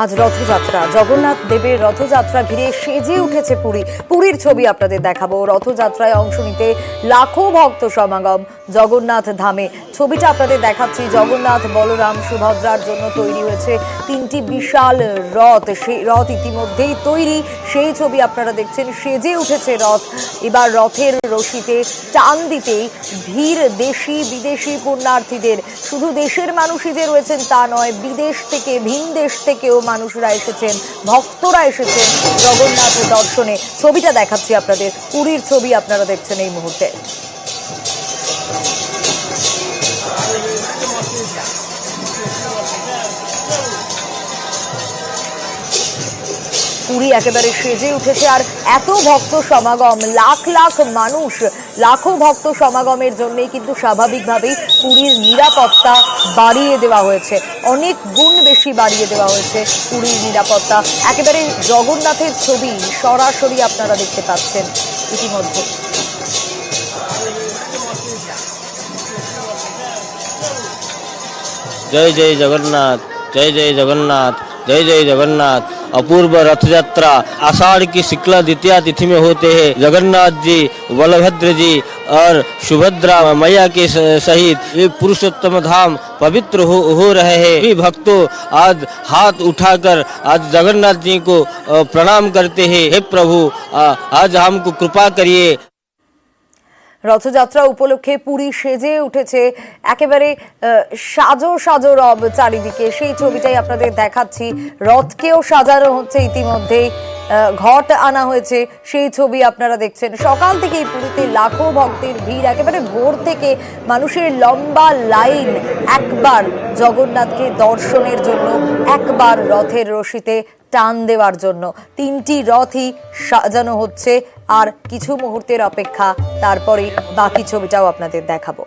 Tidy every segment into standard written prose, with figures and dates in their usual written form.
আজ রথযাত্রা, জগন্নাথ দেবের রথযাত্রা ঘিরে সেজে উঠেছে পুরী। পুরীর ছবি আপনাদের দেখাবো। রথযাত্রায় অংশ নিতে লাখো ভক্ত সমাগম জগন্নাথ ধামে। ছবিটা আপনাদের দেখাচ্ছি। জগন্নাথ, বলরাম, সুভদ্রার জন্য তৈরি হয়েছে তিনটি বিশাল রথ। সেই রথ ইতিমধ্যেই তৈরি, সেই ছবি আপনারা দেখছেন। সেজে উঠেছে রথ। এবার রথের রশিতে টান দিতেই ভিড় দেশি বিদেশি পুণ্যার্থীদের। শুধু দেশের মানুষই যে রয়েছেন তা নয়, বিদেশ থেকে, ভিন দেশ থেকেও মানুষরা এসেছেন, ভক্তরা এসেছেন জগন্নাথ দর্শনে। ছবিটা দেখাচ্ছি আপনাদের, পুরীর ছবি আপনারা দেখছেন এই মুহূর্তে। পুরী একেবারে সেজে উঠেছে, আর এত ভক্ত সমাগম, লাখ লাখ মানুষ, লাখো ভক্ত সমাগমের জন্যই কিন্তু স্বাভাবিকভাবেই পুরীর নিরাপত্তা বাড়িয়ে দেওয়া হয়েছে, অনেক গুণ বেশি বাড়িয়ে দেওয়া হয়েছে পুরীর নিরাপত্তা। একেবারে জগন্নাথের ছবি সরাসরি আপনারা দেখতে পাচ্ছেন ইতিমধ্যে। জয় জয় জগন্নাথ, জয় জয় জগন্নাथ, जय जय जगन्नाथ। अपूर्व रथ यात्रा आषाढ़ की शुक्ला द्वितीया तिथि में होते हैं। जगन्नाथ जी, बलभद्र जी और सुभद्रा मैया के सहित ये पुरुषोत्तम धाम पवित्र हो रहे हैं। सभी भक्तों आज हाथ उठाकर आज जगन्नाथ जी को प्रणाम करते हैं। हे प्रभु, आज हमको कृपा करिए। রথযাত্রা উপলক্ষে পুরী সেজে উঠেছে, একেবারে সাজো সাজো রব চারিদিকে। সেই ছবিটাই আপনাদের দেখাচ্ছি। রথকেও সাজানো হচ্ছে ইতিমধ্যেই, ঘট আনা হয়েছে, সেই ছবি আপনারা দেখছেন। সকাল থেকেই পুরীতে লাখো ভক্তের ভিড়, একেবারে ভোর থেকে মানুষের লম্বা লাইন একবার জগন্নাথকে দর্শনের জন্য, একবার রথের রশিতে টান দেওয়ার জন্য। তিনটি রথই সাজানো হচ্ছে, আর কিছু মুহূর্তের অপেক্ষা, তারপরে বাকি ছবিটাও আপনাদের দেখাবো।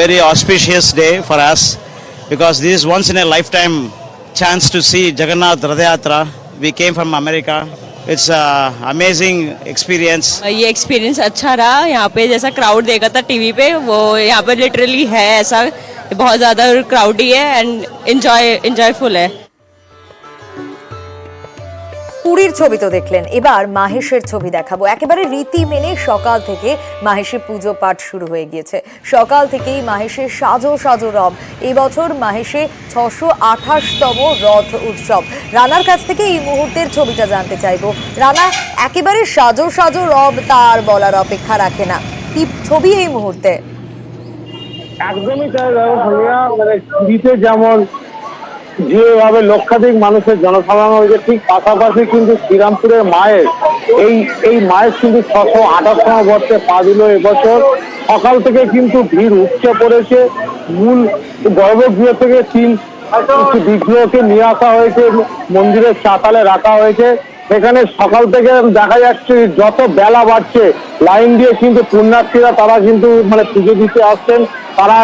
Very auspicious day for us because this is once in a lifetime chance to see Jagannath Rath Yatra. We came from America. It's an amazing experience. ये एक्सपीरियंस अच्छा रहा। यहाँ पे जैसा क्राउड देखा था टीवी पे, वो यहाँ पे लिटरली है ऐसा। बहुत ज़्यादा क्राउडी है एंड एंजॉयफुल है। পুরীর ছবি তো দেখলেন, এবার মাহেশের ছবি দেখাবো। একেবারে রীতি মেনে সকাল থেকে মাহেশে পুজো পাঠ শুরু হয়ে গিয়েছে। সকাল থেকেই মাহেশের সাজো সাজো রব। এবছর মাহেশে 628তম রথ উৎসব। রানার কাছ থেকে এই মুহূর্তের ছবিটা জানতে চাইবো। রানা, একেবারে সাজো সাজো রব, তার বলার অপেক্ষা রাখে না। কি ছবি এই মুহূর্তে? একদমই তাই। মানে পুরীতে যেমন যেভাবে লক্ষাধিক মানুষের জনসমাগম হয়েছে, ঠিক পাশাপাশি কিন্তু শ্রীরামপুরের মায়ের এই মায়ের কিন্তু 628তম বর্ষে পা দিল এবছর। সকাল থেকে কিন্তু ভিড় উপচে পড়েছে। মূল গর্ভগৃহ থেকে কিছু বিগ্রহকে নিয়ে আসা হয়েছে, মন্দিরের চাতালে রাখা হয়েছে। সেখানে সকাল থেকে দেখা যাচ্ছে যত বেলা বাড়ছে লাইন দিয়ে কিন্তু পুণ্যার্থীরা তারা কিন্তু মানে পুজো দিতে আসছেন, তারা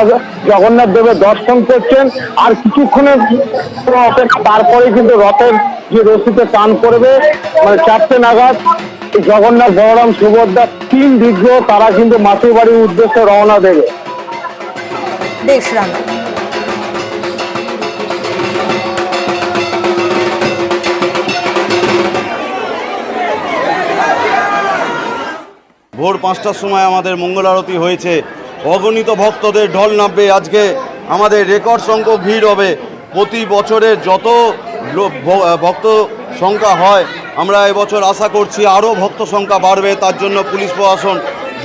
জগন্নাথ দেবের দর্শন করছেন। আর কিছুক্ষণের অপেক্ষা, তারপরে কিন্তু রথের যে রশিতে টান পড়বে, মানে 4টে নাগাদ জগন্নাথ, বলরাম, সুভদ্রা তিন বিগ্রহ তারা কিন্তু মাসির বাড়ির উদ্দেশ্যে রওনা দেবে। বেশ রানা। ভোর 5টার সময় আমাদের মঙ্গল আরতি হয়েছে। অগণিত ভক্তদের ঢল নামবে। আজকে আমাদের রেকর্ড সংখ্যক ভিড় হবে। প্রতি বছরের যত ভক্ত সংখ্যা হয়, আমরা এবছর আশা করছি আরও ভক্ত সংখ্যা বাড়বে। তার জন্য পুলিশ প্রশাসন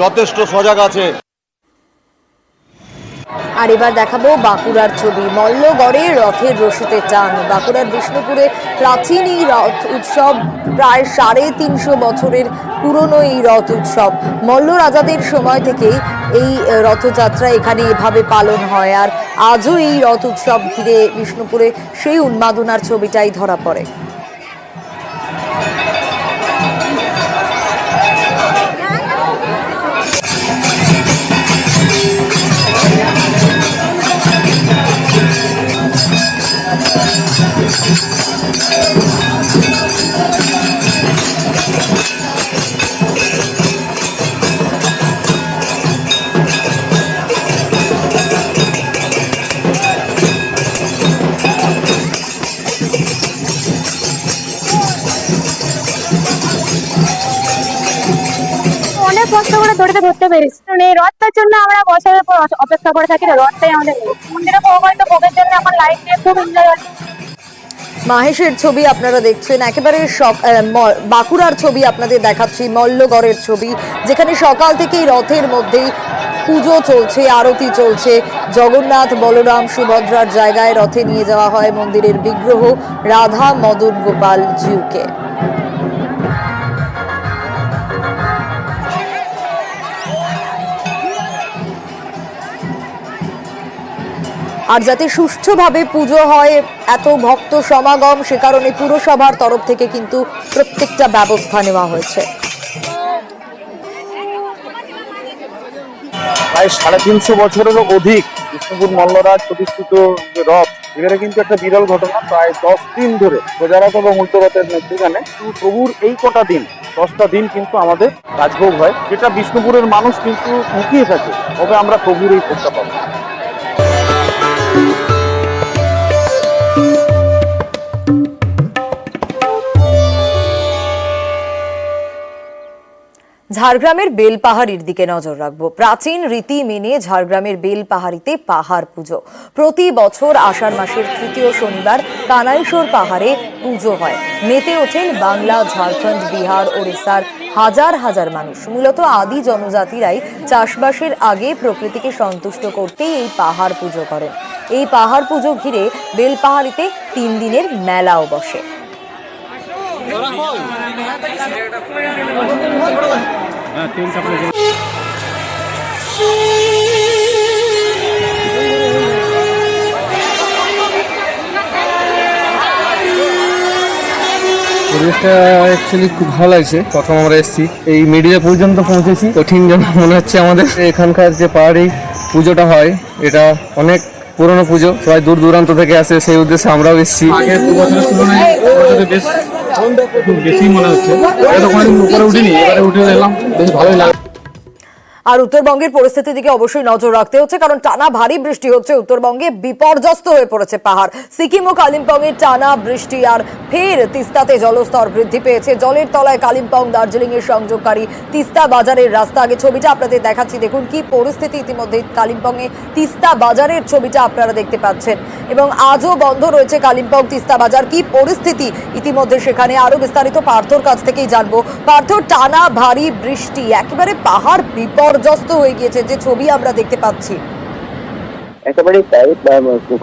যথেষ্ট সজাগ আছে। আর এবার দেখাবো বাঁকুড়ার ছবি। মল্লগড়ে রথের রশিতে টান। বাঁকুড়ার বিষ্ণুপুরে প্রাচীন এই রথ উৎসব, প্রায় 350 বছরের পুরনো এই রথ উৎসব। মল্ল রাজাদের সময় থেকেই এই রথযাত্রা এখানে এভাবে পালন হয়, আর আজও এই রথ উৎসব ঘিরে বিষ্ণুপুরে সেই উন্মাদনার ছবিটাই ধরা পড়ে। কষ্ট করে দড়িটা ধরতে পেরেছি, কারণ এই রথটার জন্য আমরা বছরের পর অপেক্ষা করে থাকি। রথটাই আমাদের মন্দিরে ভোগ হয়, তো ভোগের জন্য আমার লাইফ নিয়ে খুব এনজয় হয়। মাহেশের ছবি আপনারা দেখছেন, একেবারে বাঁকুড়ার ছবি আপনাদের দেখাচ্ছি, মল্লগড়ের ছবি, যেখানে সকাল থেকেই রথের মধ্যেই পুজো চলছে, আরতি চলছে। জগন্নাথ, বলরাম, সুভদ্রার জায়গায় রথে নিয়ে যাওয়া হয় মন্দিরের বিগ্রহ রাধা মদন গোপাল জিউকে। আর যাতে সুষ্ঠুভাবে পুজো হয়, এত ভক্ত সমাগম, সে কারণে পুরসভার তরফ থেকে কিন্তু প্রত্যেকটা ব্যবস্থা নেওয়া হয়েছে। প্রায় 350 বছরেরও অধিক বিষ্ণুপুর মল্লরাজ প্রতিষ্ঠিত যে রথ, এবারে কিন্তু একটা বিরল ঘটনা। প্রায় 10 দিন ধরে প্রজারথ এবং উল্টো রথের নেতৃত্বে প্রভুর এই কটা দিন, 10টা দিন কিন্তু আমাদের রাজভোগ হয়, যেটা বিষ্ণুপুরের মানুষ কিন্তু মুখিয়ে থাকে, তবে আমরা প্রভুর এই ভোগটা পাবো। ঝাড়গ্রামের বেলপাহাড়ির দিকে নজর রাখবো। প্রাচীন রীতি মেনে ঝাড়গ্রামের বেলপাহাড়িতে পাহাড় পুজো। প্রতি বছর আষাঢ় মাসের তৃতীয় শনিবার কানাইশোর পাহাড়ে পুজো হয়। মেতে ওঠেন বাংলা, ঝাড়খণ্ড, বিহার, ওড়িশার হাজার হাজার মানুষ। মূলত আদি জনজাতিরাই চাষবাসের আগে প্রকৃতিকে সন্তুষ্ট করতেই এই পাহাড় পুজো করেন। এই পাহাড় পুজো ঘিরে বেলপাহাড়িতে 3 দিনের মেলাও বসে। পরিবেশটা অ্যাকচুয়ালি খুব ভালো লাগছে। প্রথম আমরা এসেছি, এই মিডিয়া পর্যন্ত পৌঁছেছি, কঠিন যেন মনে হচ্ছে আমাদের। এখানকার যে পাহাড়ি পুজোটা হয়, এটা অনেক পুরনো পুজো, সবাই দূর দূরান্ত থেকে আসে, সেই উদ্দেশ্যে আমরাও এসেছি। আগের 2 বছরের তুলনায় বেশ বেশি মনে হচ্ছে। উপরে উঠিনি, এবারে উঠে এলাম, বেশ ভালোই লাগে। আর উত্তরবঙ্গের পরিস্থিতির দিকে অবশ্যই নজর রাখতে হচ্ছে, কারণ টানা ভারী বৃষ্টি হচ্ছে। উত্তরবঙ্গে বিপর্যস্ত হয়ে পড়েছে পাহাড়। সিকিম ও কালিম্পংয়ে টানা বৃষ্টি, আর ফের তিস্তাতে জলস্তর বৃদ্ধি পেয়েছে। জলের তলায় কালিম্পং দার্জিলিং এর সংযোগকারী তিস্তা বাজারের রাস্তা। আগে ছবিটা আপনাদের দেখাচ্ছি, দেখুন কি পরিস্থিতি। ইতিমধ্যে কালিম্পংয়ে তিস্তা বাজারের ছবিটা আপনারা দেখতে পাচ্ছেন, এবং আজও বন্ধ রয়েছে কালিম্পং তিস্তা বাজার। কি পরিস্থিতি ইতিমধ্যে সেখানে, আরো বিস্তারিত পার্থর কাছ থেকেই জানবো। পার্থ, টানা ভারী বৃষ্টি, একেবারে পাহাড় বিপর্যস্ত হয়ে গিয়েছে, যে ছবি আমরা দেখতে পাচ্ছি। একেবারে তাই,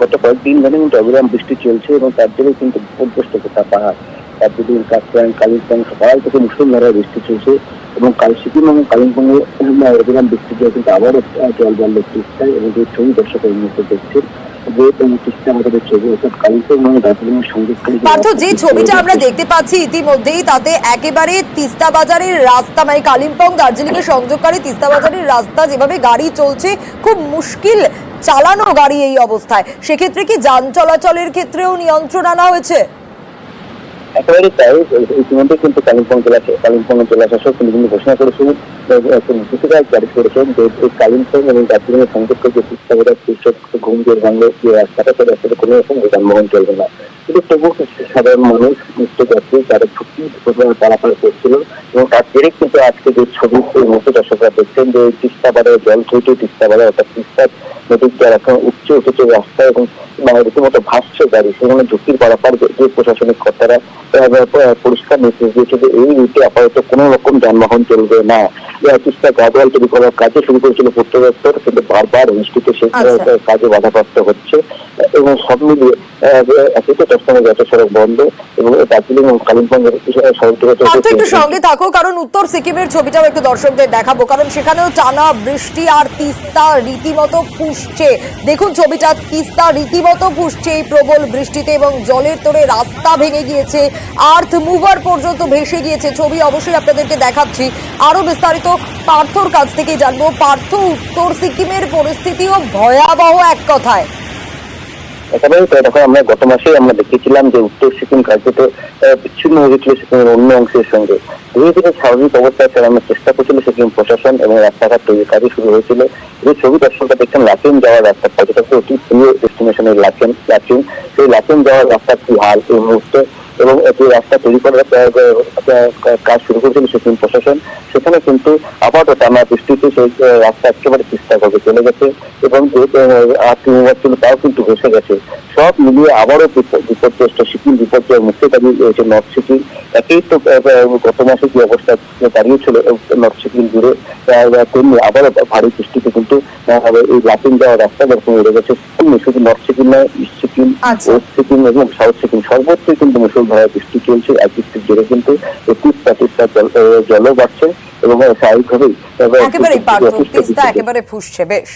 গত কয়েকদিন ধরে কিন্তু অবিরাম বৃষ্টি চলছে, এবং তার জন্য কিন্তু বিপর্যস্ত গোটা পাহাড়। দার্জিলিং, কাকরাইল, কালিম্পং সকাল থেকে মুষলধারায় বৃষ্টি চলছে, এবং সিকিম এবং কালিম্পংয়ে অবিরাম বৃষ্টি দিয়ে কিন্তু আবারও জল বাড়লো তিস্তায়। এবং যে ছবি দর্শকের মধ্যে দেখছেন, পার্থ, যে ছবিটা আমরা দেখতে পাচ্ছি ইতিমধ্যেই, তাতে একেবারে তিস্তা বাজারের রাস্তা, মানে কালিম্পং দার্জিলিং এর সংযোগকারী তিস্তা বাজারের রাস্তা, যেভাবে গাড়ি চলছে, খুব মুশকিল চালানো গাড়ি এই অবস্থায়। সেক্ষেত্রে কি যান চলাচলের ক্ষেত্রেও নিয়ন্ত্রণ আনা হয়েছে? একেবারে তাই, ইতিমধ্যে কিন্তু কালিম্পং জেলা শাসক কিন্তু ঘোষণা করেছেন, জারি করেছেন যে এই কালিম্পং এবং দার্জিলিং এর সংযোগকারী যে তিস্তা বাজার ঘুমজোর বাংলা যে রাস্তাটা, সেই রাস্তাটা কোনো রকম যানবাহন চলবে না। কিন্তু তবুও সাধারণ মানুষ, নিত্যযাত্রী, তারা ঝুঁকি পারাপার করছিল, এবং তার জেরে কিন্তু আজকে যে ছবি মধ্যে দর্শকরা দেখছেন যে তিস্তা বাজারে জল খেয়ে তিস্তা বাজার, অর্থাৎ তিস্তা নদীর জল এখন উঠছে রাস্তা, এবং রীতিমতো ভাসছে গাড়ি। সেখানে ঝুঁকির পারাপার যে প্রশাসনিক কর্তারা পরিষ্কার নির্দেশ দিয়েছে যে এই রুটে আপাতত কোনো রকম যানবাহন চলবে না। তিস্তা গার্ডওয়াল তৈরি করার কাজে শুরু করেছিল পূর্ত দপ্তর, কিন্তু বারবার বৃষ্টিতে সেই কাজে বাধাপ্রাপ্ত হচ্ছে, এবং সব মিলিয়ে একে দশতম জাতীয় সড়ক বন্ধ, এবং দার্জিলিং এবং কালিম্পং একটু সঙ্গে থাকো, কারণ উত্তর সিকিমের ছবিটাও একটু দর্শকদের দেখাবো, কারণ সেখানেও টানা বৃষ্টি আর তিস্তা রীতিমতো ফুঁসছে। দেখুন ছবিটা, তিস্তা রীতিমতো ফুঁসছে এই প্রবল বৃষ্টিতে, এবং জলের তোড়ে রাস্তা ভেঙে গিয়েছে, আর্থ মুভার পর্যন্ত ভেসে গিয়েছে। ছবি অবশ্যই আপনাদেরকে দেখাচ্ছি। আরো বিস্তারিত পার্থর কাছ থেকে জানবো। পার্থ, উত্তর সিকিমের পরিস্থিতিও ভয়াবহ এক কথায়। একেবারে দেখো, আমরা গত মাসে আমরা দেখেছিলাম যে উত্তর সিকিম কার্যত বিচ্ছিন্ন হয়ে গেছিল সিকিমের অন্য অংশের সঙ্গে। ধীরে ধীরে স্বাভাবিক অবস্থায় ফেরানোর চেষ্টা করছিল সিকিম প্রশাসন, এবং রাস্তাঘাট তৈরির কাজে শুরু হয়েছিল। যে ছবি দর্শকরা দেখছেন, লাচেন যাওয়ার রাস্তা, পর্যটকদের অতি প্রিয় ডেস্টিনেশন লাচেন। সেই লাচেন যাওয়ার রাস্তার কি হাল এই মুহূর্তে, এবং যে রাস্তা তৈরি করার কাজ শুরু করেছিল সিকিম প্রশাসন, সেখানে কিন্তু আপাতত টানা বৃষ্টিতে সেই রাস্তা একেবারে তিস্তা ভাবে চলে গেছে, এবং যে আত্মনির্ভর ছিল তাও কিন্তু ভেসে গেছে। সব মিলিয়ে আবারও বিপর্যস্ত সিকিম বিপর্যয়ের মুখে দাঁড়িয়ে রয়েছে নর্থ সিকিম। একেই তো গত মাসে যে অবস্থা দাঁড়িয়েছিল নর্থ সিকিম জুড়ে, তেমনি আবারও ভারী বৃষ্টিতে কিন্তু এই লাচেন যাওয়ার রাস্তা যেরকম উড়ে গেছে। শুধু নর্থ সিকিম নয়, ইস্ট সিকিম, ওয়েস্ট সিকিম এবং সাউথ সিকিম সর্বত্রই কিন্তু মুষলধারে বৃষ্টি চলছে। আর বৃষ্টির জেরে কিন্তু তিস্তা জলও বাড়ছে এবং স্বাভাবিকভাবেই একেবারে পার্থ, তিস্তা একেবারে ফুসছে। বেশ।